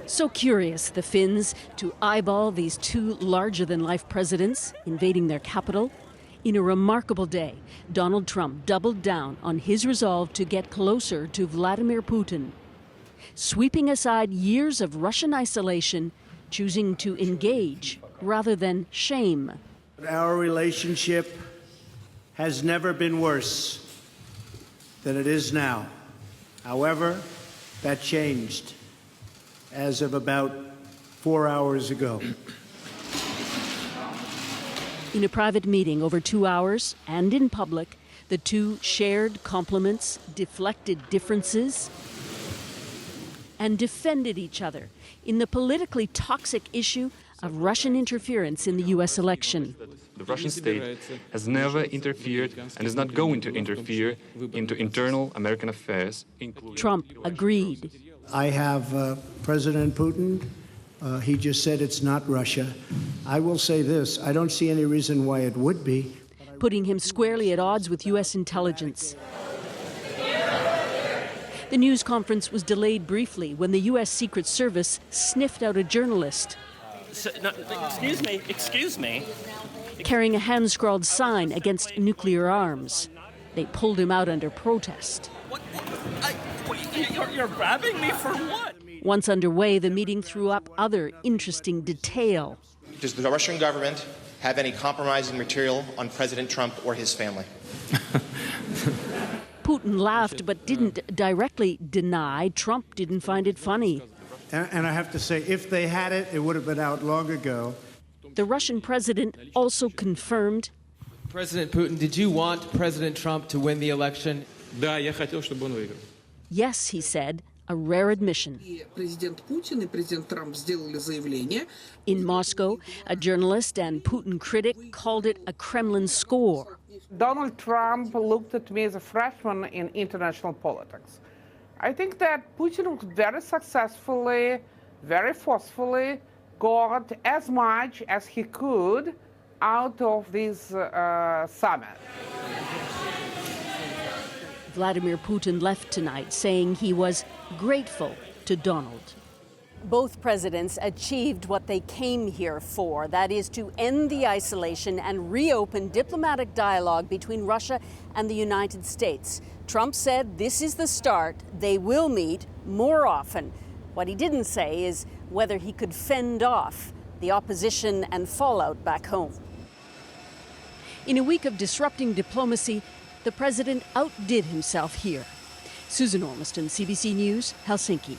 So curious, the Finns, to eyeball these two larger-than-life presidents invading their capital. In a remarkable day, Donald Trump doubled down on his resolve to get closer to Vladimir Putin, sweeping aside years of Russian isolation, choosing to engage rather than shame. Our relationship has never been worse than it is now. However, that changed as of about 4 hours ago. In a private meeting over 2 hours and in public, the two shared compliments, deflected differences, and defended each other in the politically toxic issue of Russian interference in the U.S. election. The Russian state has never interfered and is not going to interfere into internal American affairs, including Trump agreed. I have President Putin. He just said it's not Russia. I will say this, I don't see any reason why it would be. Putting him squarely at odds with U.S. intelligence. The news conference was delayed briefly when the U.S. Secret Service sniffed out a journalist. Excuse me. Carrying a hand-scrawled sign against nuclear arms. They pulled him out under protest. You're grabbing me for what? Once underway, the meeting threw up other interesting detail. Does the Russian government have any compromising material on President Trump or his family? Putin laughed but didn't directly deny. Trump didn't find it funny. And I have to say, if they had it, it would have been out long ago. The Russian president also confirmed. President Putin, did you want President Trump to win the election? Yes, he said, a rare admission. In Moscow, a journalist and Putin critic called it a Kremlin score. Donald Trump looked at me as a freshman in international politics. I think that Putin very successfully, very forcefully got as much as he could out of this summit. Vladimir Putin left tonight saying he was grateful to Donald. Both presidents achieved what they came here for, that is to end the isolation and reopen diplomatic dialogue between Russia and the United States. Trump said this is the start. They will meet more often. What he didn't say is whether he could fend off the opposition and fallout back home. In a week of disrupting diplomacy, the president outdid himself here. Susan Ormiston, CBC News, Helsinki.